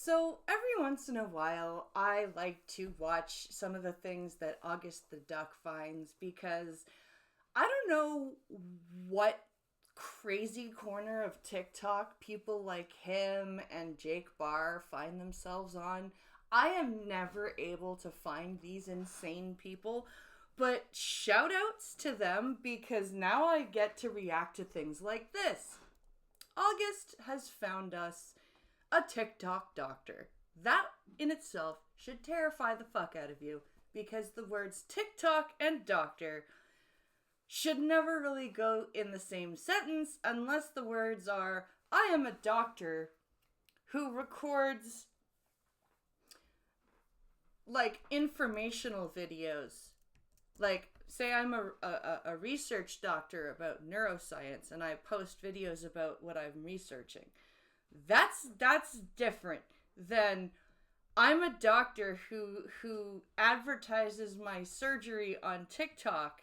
So every once in a while, I like to watch some of the things that August the Duck finds because I don't know what crazy corner of TikTok people like him and Jake Barr find themselves on. I am never able to find these insane people, but shout outs to them because now I get to react to things like this. August has found us a TikTok doctor. That in itself should terrify the fuck out of you because the words TikTok and doctor should never really go in the same sentence unless the words are, I am a doctor who records like informational videos. Like, say I'm a research doctor about neuroscience and I post videos about what I'm researching. That's different than I'm a doctor who advertises my surgery on TikTok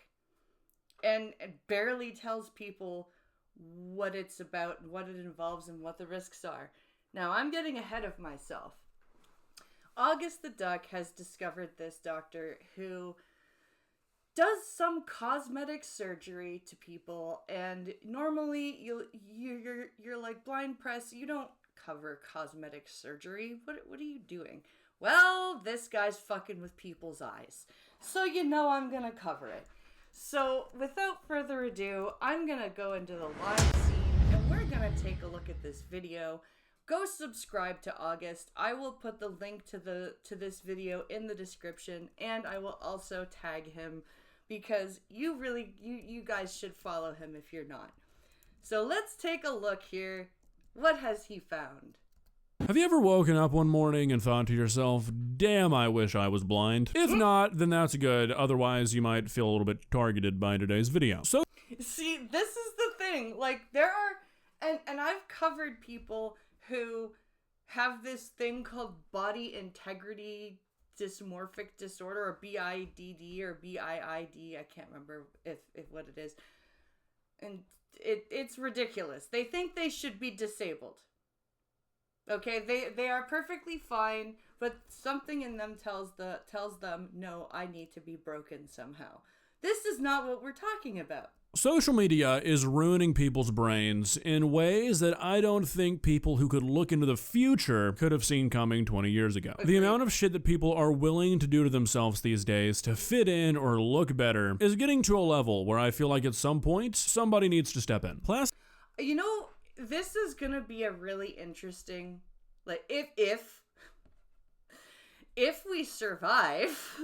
and barely tells people what it's about, what it involves, and what the risks are. Now, I'm getting ahead of myself. August the Duck has discovered this doctor who does some cosmetic surgery to people, and normally you're like blind press, you don't cover cosmetic surgery. What are you doing? Well, this guy's fucking with people's eyes, so you know I'm gonna cover it. So without further ado, I'm gonna go into the live scene and we're gonna take a look at this video. Go subscribe to August. I will put the link to this video in the description, and I will also tag him because you guys should follow him if you're not. So let's take a look here. What has he found? Have you ever woken up one morning and thought to yourself, damn, I wish I was blind? If not, then that's good. Otherwise, you might feel a little bit targeted by today's video. So, see, this is the thing. Like, there are, and I've covered people who have this thing called body integrity dysmorphic disorder, or BIDD or BIID. I can't remember if what it is. And it's ridiculous. They think they should be disabled. Okay, they are perfectly fine, but something in them tells them, no, I need to be broken somehow. This is not what we're talking about. social media is ruining people's brains in ways that I don't think people who could look into the future could have seen coming 20 years ago. Agreed. The amount of shit that people are willing to do to themselves these days to fit in or look better is getting to a level where I feel like at some point, somebody needs to step in. You know, this is gonna be a really interesting, like, if we survive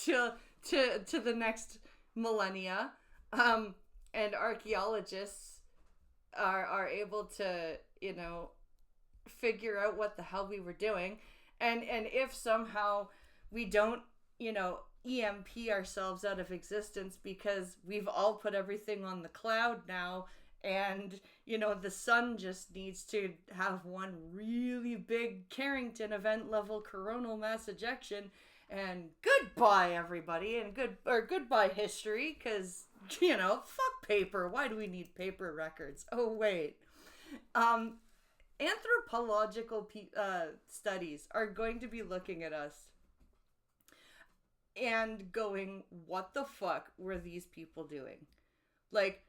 to the next millennia, and archaeologists are able to, you know, figure out what the hell we were doing, and if somehow we don't, you know, EMP ourselves out of existence because we've all put everything on the cloud now. And, you know, the sun just needs to have one really big Carrington event level coronal mass ejection. And goodbye, everybody. And goodbye, history. Because, you know, fuck paper. Why do we need paper records? Oh, wait. Anthropological studies are going to be looking at us and going, what the fuck were these people doing? Like,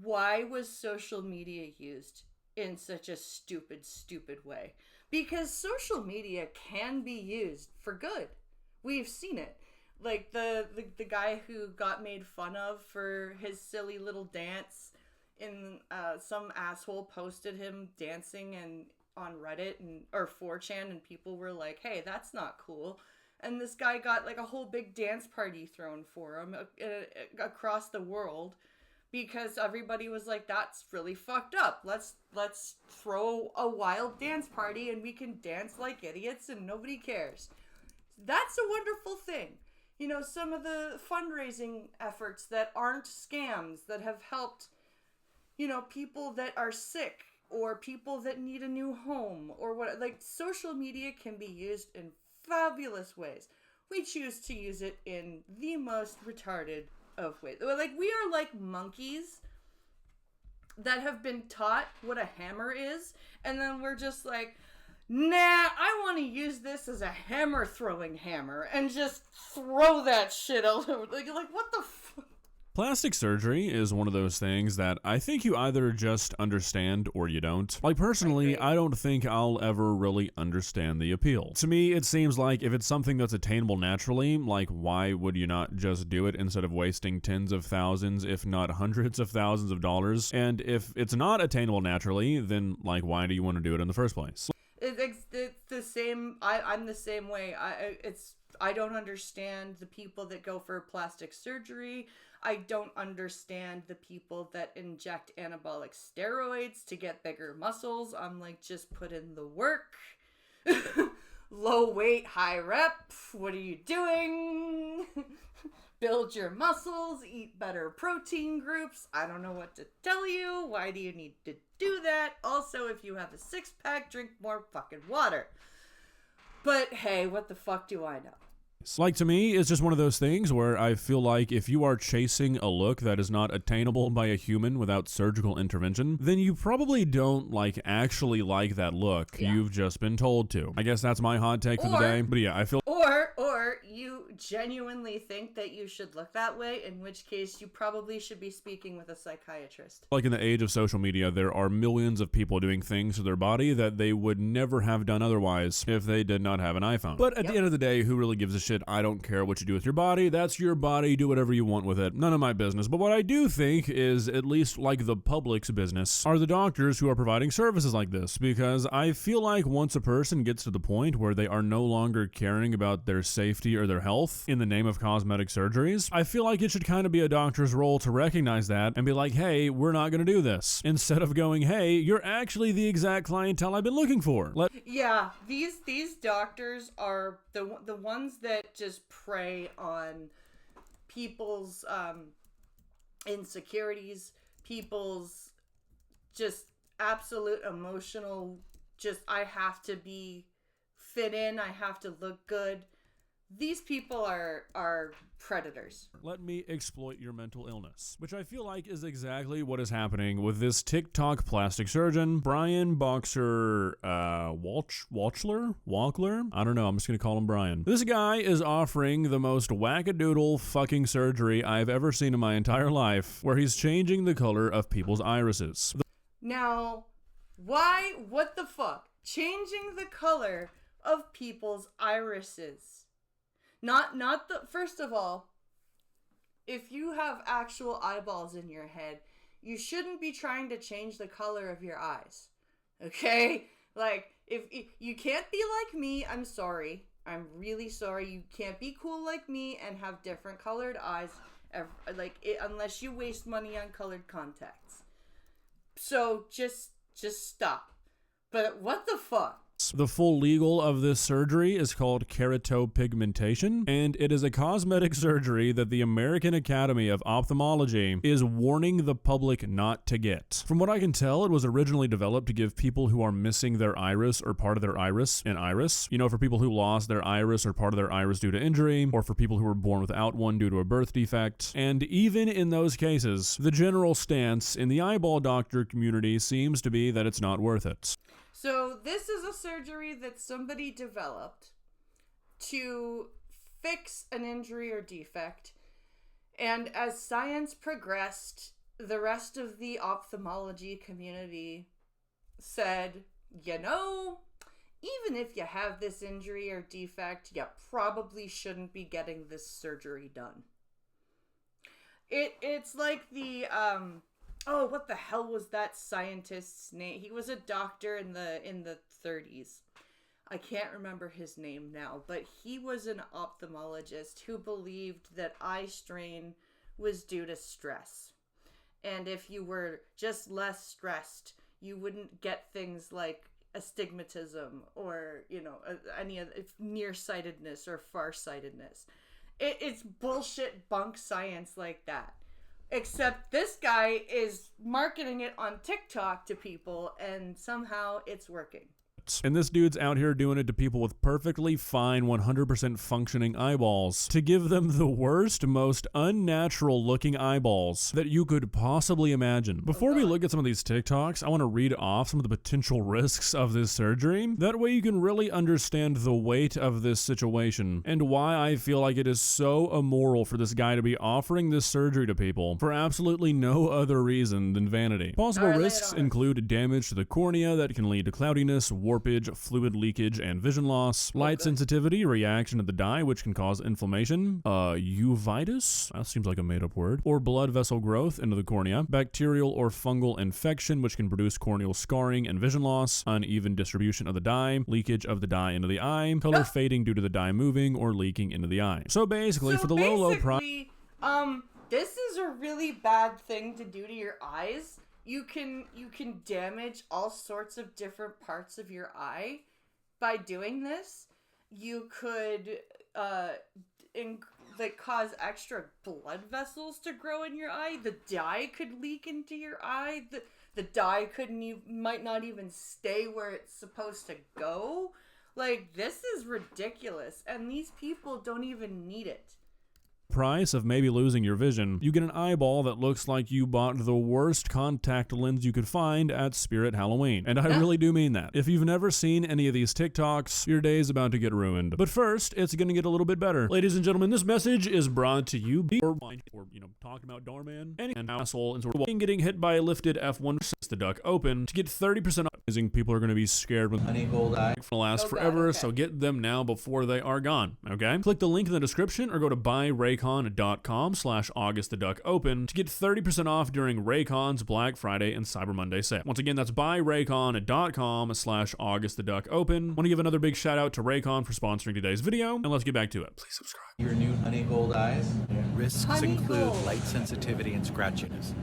why was social media used in such a stupid way? Because social media can be used for good. We've seen it. Like the guy who got made fun of for his silly little dance in some asshole posted him dancing and on Reddit or 4chan, and people were like, hey, that's not cool. And this guy got like a whole big dance party thrown for him across the world. Because everybody was like, that's really fucked up. Let's throw a wild dance party and we can dance like idiots and nobody cares. That's a wonderful thing. You know, some of the fundraising efforts that aren't scams that have helped, you know, people that are sick or people that need a new home or what, like, social media can be used in fabulous ways. We choose to use it in the most retarded of ways. Like, we are like monkeys that have been taught what a hammer is, and then we're just like, nah, I want to use this as a hammer throwing hammer and just throw that shit all over. Like what the fuck? Plastic surgery is one of those things that I think you either just understand or you don't. Like, personally, I don't think I'll ever really understand the appeal. To me, it seems like if it's something that's attainable naturally, like, why would you not just do it instead of wasting tens of thousands, if not hundreds of thousands of dollars? And if it's not attainable naturally, then, like, why do you want to do it in the first place? It's the same. I'm the same way. I don't understand the people that go for plastic surgery. I don't understand the people that inject anabolic steroids to get bigger muscles. I'm like, just put in the work. Low weight, high rep. What are you doing? Build your muscles, eat better protein groups. I don't know what to tell you. Why do you need to do that? Also, if you have a six-pack, drink more fucking water. But hey, what the fuck do I know? Like, to me, it's just one of those things where I feel like if you are chasing a look that is not attainable by a human without surgical intervention, then you probably don't, like, actually like that look. Yeah. You've just been told to. I guess that's my hot take for the day. But yeah, I feel... Or you genuinely think that you should look that way, in which case you probably should be speaking with a psychiatrist. Like, in the age of social media, there are millions of people doing things to their body that they would never have done otherwise if they did not have an iPhone. But at the end of the day, who really gives a shit? I don't care what you do with your body. That's your body. Do whatever you want with it. None of my business. But what I do think is, at least like the public's business, are the doctors who are providing services like this. Because I feel like once a person gets to the point where they are no longer caring about their safety or their health in the name of cosmetic surgeries, I feel like it should kind of be a doctor's role to recognize that and be like, hey, we're not going to do this. Instead of going, hey, you're actually the exact clientele I've been looking for. Yeah, these doctors are the ones that just prey on people's insecurities, people's just absolute emotional, just I have to be fit in, I have to look good. These people are predators. Let me exploit your mental illness, which I feel like is exactly what is happening with this TikTok plastic surgeon, Brian Boxer Walkler? I don't know, I'm just gonna call him Brian. This guy is offering the most wackadoodle fucking surgery I've ever seen in my entire life, where he's changing the color of people's irises. Now, why? What the fuck? Changing the color of people's irises. Not the, first of all, if you have actual eyeballs in your head, you shouldn't be trying to change the color of your eyes. Okay? Like, if you can't be like me, I'm sorry. I'm really sorry. You can't be cool like me and have different colored eyes, unless you waste money on colored contacts. So, just stop. But what the fuck? The full legal of this surgery is called keratopigmentation, and it is a cosmetic surgery that the American Academy of Ophthalmology is warning the public not to get. From what I can tell, it was originally developed to give people who are missing their iris or part of their iris an iris. You know, for people who lost their iris or part of their iris due to injury, or for people who were born without one due to a birth defect. And even in those cases, the general stance in the eyeball doctor community seems to be that it's not worth it. So this is a surgery that somebody developed to fix an injury or defect. And as science progressed, the rest of the ophthalmology community said, you know, even if you have this injury or defect, you probably shouldn't be getting this surgery done. It's like the oh, what the hell was that scientist's name? He was a doctor in the 30s. I can't remember his name now, but he was an ophthalmologist who believed that eye strain was due to stress. And if you were just less stressed, you wouldn't get things like astigmatism or, you know, any of nearsightedness or farsightedness. It's bullshit bunk science like that. Except this guy is marketing it on TikTok to people, and somehow it's working. experts. And this dude's out here doing it to people with perfectly fine 100% functioning eyeballs to give them the worst, most unnatural looking eyeballs that you could possibly imagine. Before we look at some of these TikToks, I want to read off some of the potential risks of this surgery. That way you can really understand the weight of this situation and why I feel like it is so immoral for this guy to be offering this surgery to people for absolutely no other reason than vanity. Possible risks include damage to the cornea that can lead to cloudiness, warpage, fluid leakage, and vision loss, light sensitivity, reaction to the dye, which can cause inflammation, uveitis, that seems like a made-up word, or blood vessel growth into the cornea, bacterial or fungal infection, which can produce corneal scarring and vision loss, uneven distribution of the dye, leakage of the dye into the eye, color fading due to the dye moving or leaking into the eye. So basically, for the low price, this is a really bad thing to do to your eyes. You can damage all sorts of different parts of your eye by doing this. You could cause extra blood vessels to grow in your eye. The dye could leak into your eye. The dye might not even stay where it's supposed to go. Like, this is ridiculous, and these people don't even need it. Price of maybe losing your vision, you get an eyeball that looks like you bought the worst contact lens you could find at Spirit Halloween. And I really do mean that. If you've never seen any of these TikToks, your day's about to get ruined. But first, it's gonna get a little bit better. Ladies and gentlemen, this message is brought to you talking about Darman and an asshole and sort of getting hit by a lifted F1 sets the duck open to get 30% off. People are gonna be scared when honey gold eye for last forever, so get them now before they are gone. Okay? Click the link in the description or go to buyraycon.com/AugustTheDuckOpen to get 30% off during Raycon's Black Friday and Cyber Monday sale. Once again, that's buyraycon.com/AugustTheDuckOpen. Want to give another big shout out to Raycon for sponsoring today's video, and let's get back to it. Please subscribe. Your new honey gold eyes. Risks include light sensitivity and scratchiness.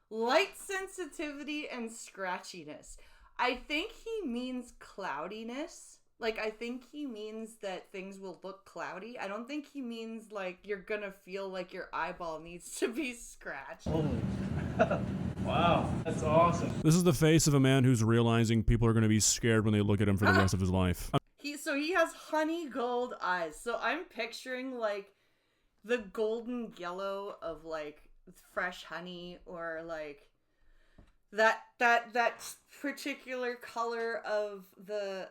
Light sensitivity and scratchiness. I think he means cloudiness. Like, I think he means that things will look cloudy. I don't think he means, like, you're gonna feel like your eyeball needs to be scratched. Holy wow, that's awesome. This is the face of a man who's realizing people are going to be scared when they look at him for the rest of his life. So he has honey gold eyes. So I'm picturing, like, the golden yellow of, like, fresh honey, or, like, that particular color of the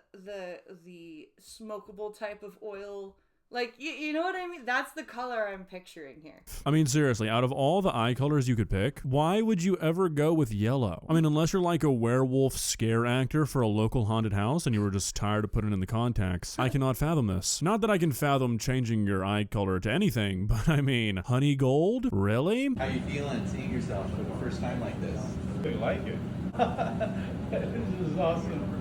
smokable type of oil. Like, you know what I mean? That's the color I'm picturing here. I mean, seriously, out of all the eye colors you could pick, why would you ever go with yellow? I mean, unless you're like a werewolf scare actor for a local haunted house and you were just tired of putting in the contacts. I cannot fathom this. Not that I can fathom changing your eye color to anything, but I mean, honey gold? Really? How you feeling seeing yourself for the first time like this? I like it. This is awesome.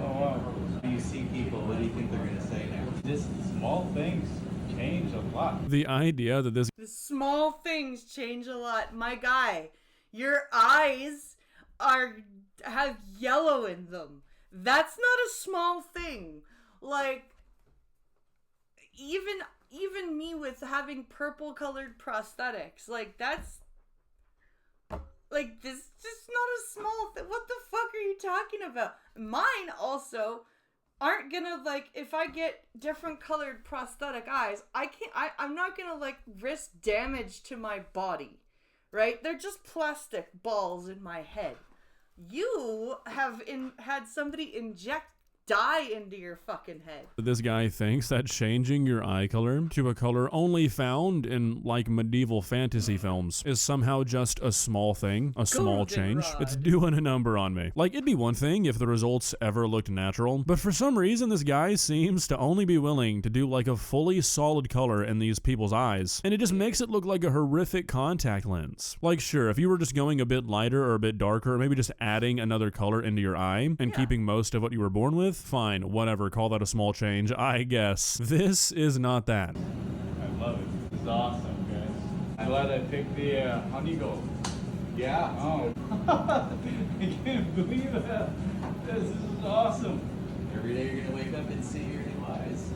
Oh wow. When you see people, what do you think they're going to say now? Just small things change a lot. The idea that The small things change a lot. My guy, your eyes have yellow in them. That's not a small thing. Like, even me with having purple colored prosthetics, like, that's, like, this is just not a small thing. What the fuck are you talking about? Mine also aren't gonna, like, if I get different colored prosthetic eyes, I'm not gonna, like, risk damage to my body, right? They're just plastic balls in my head. You have had somebody inject dye into your fucking head. This guy thinks that changing your eye color to a color only found in, like, medieval fantasy films is somehow just a small thing, a small change. It's doing a number on me. Like, it'd be one thing if the results ever looked natural, but for some reason this guy seems to only be willing to do, like, a fully solid color in these people's eyes, and it just makes it look like a horrific contact lens. Like, sure, if you were just going a bit lighter or a bit darker, or maybe just adding another color into your eye and keeping most of what you were born with, fine, whatever, call that a small change, I guess. This is not that. I love it. This is awesome, guys. I'm glad I picked the honey gold. Yeah. Oh. I can't believe that. This is awesome. Every day you're going to wake up and see your new eyes.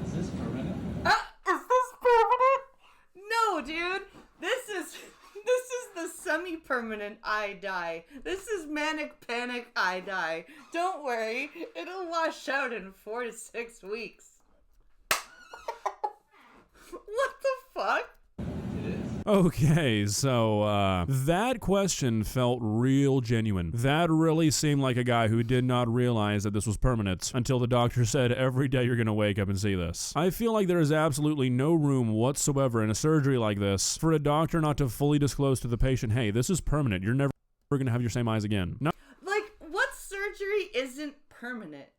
Is this permanent? Is this permanent? No, dude. This is the semi permanent eye dye. This is manic panic eye dye. Don't worry, it'll wash out in 4 to 6 weeks. What the fuck? It is. Okay, so that question felt real genuine. That really seemed like a guy who did not realize that this was permanent until the doctor said every day you're gonna wake up and see this. I feel like there is absolutely no room whatsoever in a surgery like this for a doctor not to fully disclose to the patient, hey, this is permanent. You're never gonna have your same eyes again. No. Like, what surgery isn't permanent,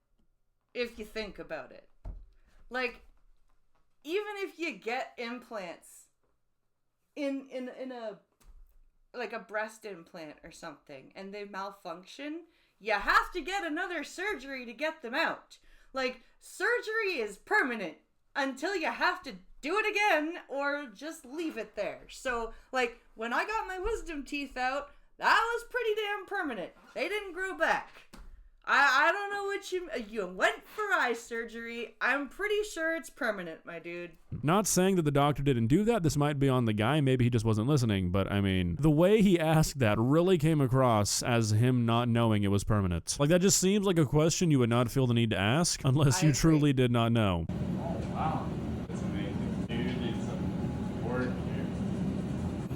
if you think about it? Like, even if you get implants in a like a breast implant or something and they malfunction, you have to get another surgery to get them out. Like, surgery is permanent until you have to do it again or just leave it there. So, like, when I got my wisdom teeth out, that was pretty damn permanent. They didn't grow back. I don't know what you went for eye surgery. I'm pretty sure it's permanent, my dude. Not saying that the doctor didn't do that. This might be on the guy. Maybe he just wasn't listening. But I mean, the way he asked that really came across as him not knowing it was permanent. Like, that just seems like a question you would not feel the need to ask unless you truly did not know. Oh, wow. That's amazing. You did some work here.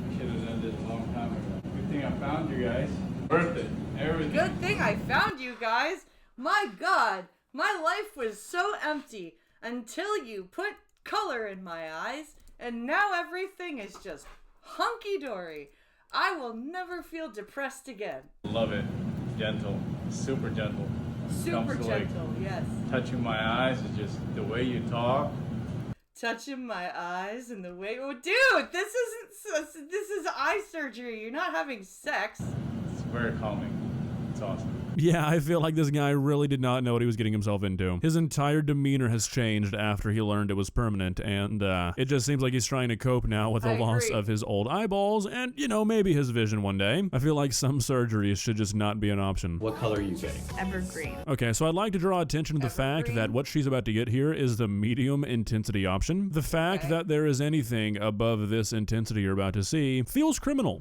We should have done this a long time ago. Good thing I found you guys. Worth it. Everything. Good thing I found you guys. My God, my life was so empty until you put color in my eyes, and now everything is just hunky-dory. I will never feel depressed again. Love it. Gentle. Super gentle. Super Comes to, like, gentle, yes. touching my eyes is just the way you talk. Touching my eyes and the way... Oh, dude, this is eye surgery. You're not having sex. It's very calming. It's awesome. Yeah, I feel like this guy really did not know what he was getting himself into. His entire demeanor has changed after he learned it was permanent, and it just seems like he's trying to cope now with the loss of his old eyeballs and, you know, maybe his vision one day. I feel like some surgeries should just not be an option. What color are you getting? Evergreen. Okay, so I'd like to draw attention to the fact that what she's about to get here is the medium intensity option. The fact that there is anything above this intensity you're about to see feels criminal.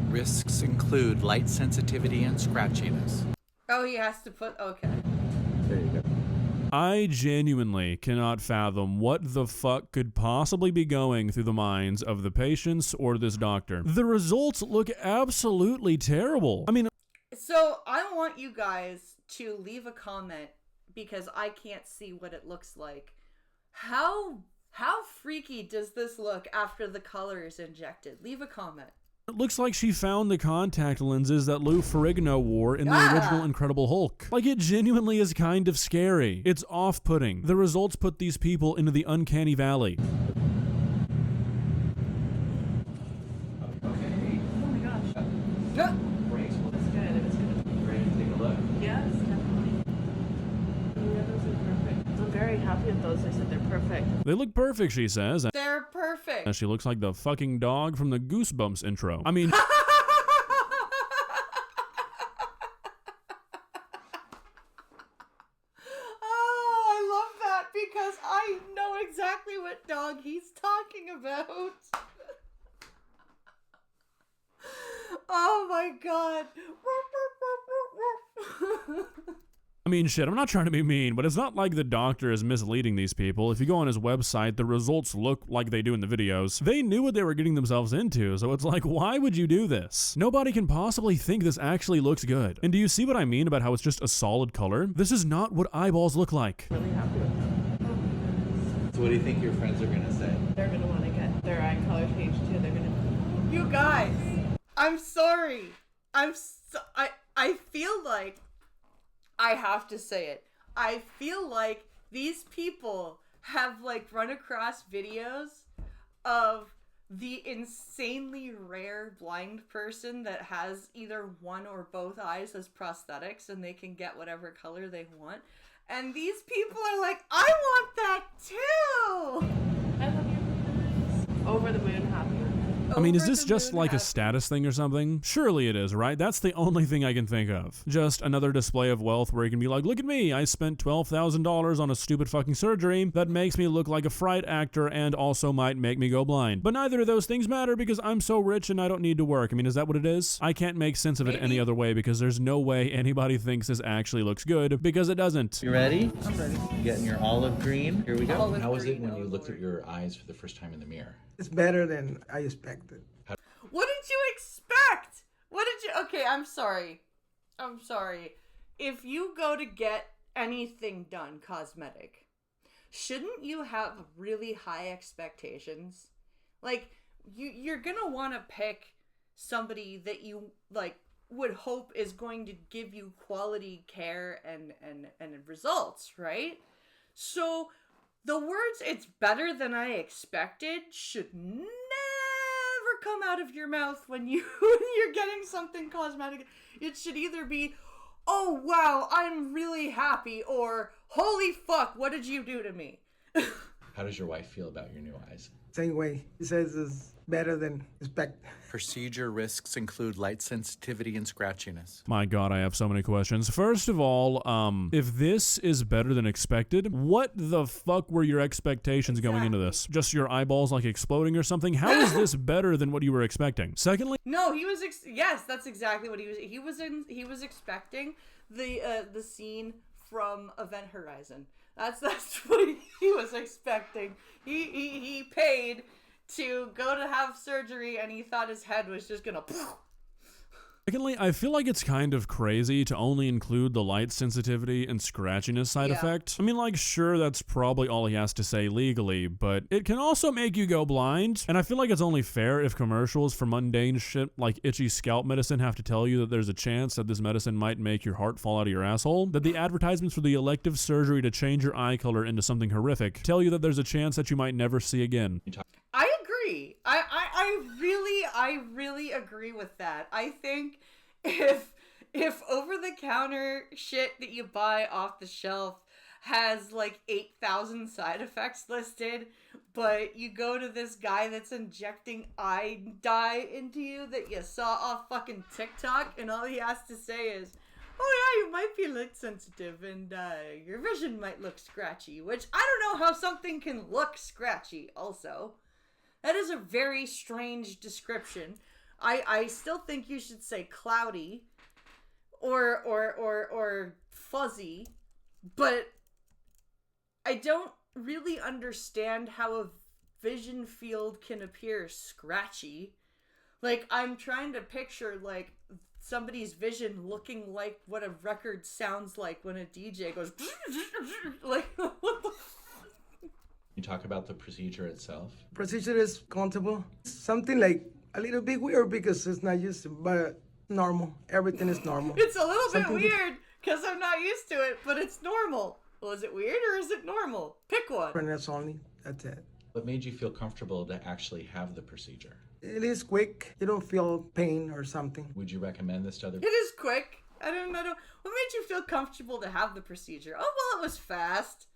Risks include light sensitivity and scratchiness. Oh, he has to put... Okay. There you go. I genuinely cannot fathom what the fuck could possibly be going through the minds of the patients or this doctor. The results look absolutely terrible. I mean... So, I want you guys to leave a comment because I can't see what it looks like. How freaky does this look after the color is injected? Leave a comment. It looks like she found the contact lenses that Lou Ferrigno wore in the original Incredible Hulk. Like, it genuinely is kind of scary. It's off-putting. The results put these people into the uncanny valley. Okay. Oh my gosh. Yeah. Great. That's good. It was good. Ready to take a look? Yes, definitely. Yeah, those are perfect. I'm very happy with those. I said they're perfect. They look perfect, she says. They're perfect. And she looks like the fucking dog from the Goosebumps intro. I mean... Oh, I love that because I know exactly what dog he's talking about. Oh my God. I mean, shit, I'm not trying to be mean, but it's not like the doctor is misleading these people. If you go on his website, the results look like they do in the videos. They knew what they were getting themselves into, so it's like, why would you do this? Nobody can possibly think this actually looks good. And do you see what I mean about how it's just a solid color? This is not what eyeballs look like. Really happy with them. So what do you think your friends are gonna say? They're gonna want to get their eye color changed too. They're gonna. You guys, I'm sorry. I feel like I have to say it. I feel like these people have like run across videos of the insanely rare blind person that has either one or both eyes as prosthetics and they can get whatever color they want. And these people are like, I want that too! I love your eyes. Over the moon happy with them. I mean, is over this the just moon like a happy. status thing or something? Surely it is, right? That's the only thing I can think of. Just another display of wealth where you can be like, look at me, I spent $12,000 on a stupid fucking surgery that makes me look like a fright actor and also might make me go blind. But neither of those things matter because I'm so rich and I don't need to work. I mean, is that what it is? I can't make sense of it any other way because there's no way anybody thinks this actually looks good because it doesn't. You ready? I'm ready. You getting your olive green? Here we go. Olive How was it green, when oh you looked at Lord. your eyes for the first time in the mirror? It's better than I expected. What did you expect? What did you... Okay, I'm sorry. If you go to get anything done cosmetic, shouldn't you have really high expectations? Like, you're gonna want to pick somebody that you, like, would hope is going to give you quality care and results, right? So the words "it's better than I expected" should never come out of your mouth when you're getting something cosmetic. It should either be, "Oh wow, I'm really happy," or "Holy fuck, what did you do to me?" How does your wife feel about your new eyes? Same way. He says it's better than expected. Procedure risks include light sensitivity and scratchiness. My God, I have so many questions. First of all, if this is better than expected, what the fuck were your expectations going into this? Just your eyeballs like exploding or something? How is this better than what you were expecting? Secondly, No, he was. Yes, that's exactly what he was. He was expecting the scene from Event Horizon. That's what he was expecting. He paid to go to have surgery, and he thought his head was just gonna. Secondly, I feel like it's kind of crazy to only include the light sensitivity and scratchiness side Yeah. effect. I mean, like, sure, that's probably all he has to say legally, but it can also make you go blind. And I feel like it's only fair if commercials for mundane shit like itchy scalp medicine have to tell you that there's a chance that this medicine might make your heart fall out of your asshole, that the advertisements for the elective surgery to change your eye color into something horrific tell you that there's a chance that you might never see again. I agree. I really agree with that. I think if over the counter shit that you buy off the shelf has like 8,000 side effects listed, but you go to this guy that's injecting eye dye into you that you saw off fucking TikTok, and all he has to say is, "Oh yeah, you might be light sensitive and your vision might look scratchy," which I don't know how something can look scratchy also. That is a very strange description. I still think you should say cloudy or fuzzy, but I don't really understand how a vision field can appear scratchy. Like, I'm trying to picture, like, somebody's vision looking like what a record sounds like when a DJ goes like, what the You talk about the procedure itself. Procedure is comfortable. Something like a little bit weird because it's not used to, but normal. Everything is normal. It's a little bit Something weird because I'm not used to it, but it's normal. Well, is it weird or is it normal? Pick one. And that's only. That's it. What made you feel comfortable to actually have the procedure? It is quick. You don't feel pain or something. Would you recommend this to other It is quick. I don't. What made you feel comfortable to have the procedure? Oh, well, it was fast.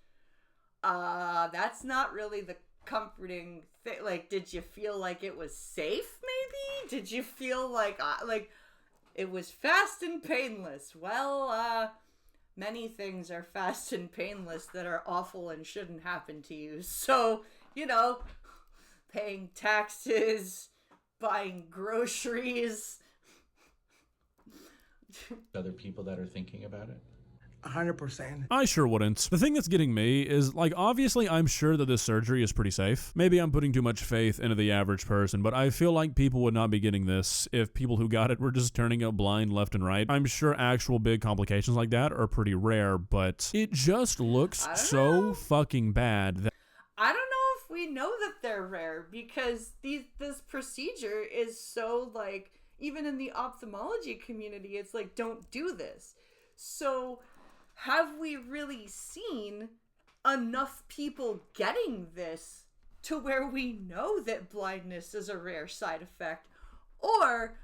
That's not really the comforting thing. Like, did you feel like it was safe, maybe? Did you feel like it was fast and painless? Well, many things are fast and painless that are awful and shouldn't happen to you. So, paying taxes, buying groceries. other people that are thinking about it? 100%. I sure wouldn't. The thing that's getting me is, like, obviously I'm sure that this surgery is pretty safe. Maybe I'm putting too much faith into the average person, but I feel like people would not be getting this if people who got it were just turning up blind left and right. I'm sure actual big complications like that are pretty rare, but it just looks so fucking bad that I don't know if we know that they're rare because this procedure is so, like, even in the ophthalmology community, it's like, don't do this. So have we really seen enough people getting this to where we know that blindness is a rare side effect? Or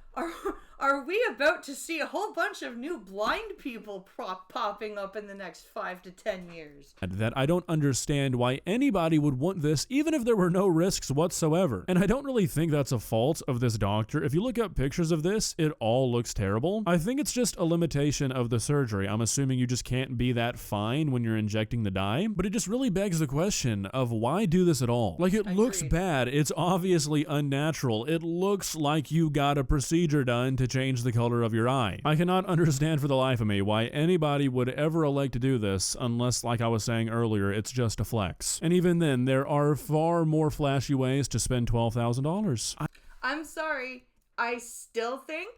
Are we about to see a whole bunch of new blind people popping up in the next 5 to 10 years? That I don't understand why anybody would want this, even if there were no risks whatsoever. And I don't really think that's a fault of this doctor. If you look up pictures of this, it all looks terrible. I think it's just a limitation of the surgery. I'm assuming you just can't be that fine when you're injecting the dye. But it just really begs the question of why do this at all? Like, it looks bad. It's obviously unnatural. It looks like you got a procedure done to change the color of your eye. I cannot understand for the life of me why anybody would ever elect to do this unless, like I was saying earlier, it's just a flex. And even then, there are far more flashy ways to spend $12,000. I'm sorry. I still think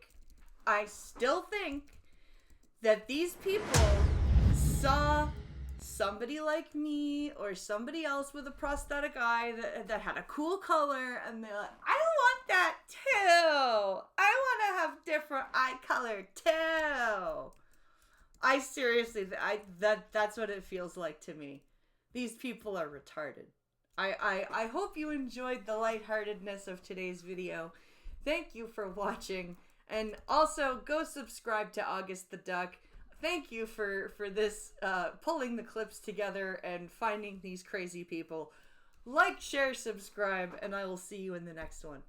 that these people saw somebody like me or somebody else with a prosthetic eye that had a cool color, and they're like, I want that too. I want to have different eye color too. I seriously, that's what it feels like to me. These people are retarded. I hope you enjoyed the lightheartedness of today's video. Thank you for watching, and also go subscribe to August the Duck. Thank you for this, pulling the clips together and finding these crazy people. Like, share, subscribe, and I will see you in the next one.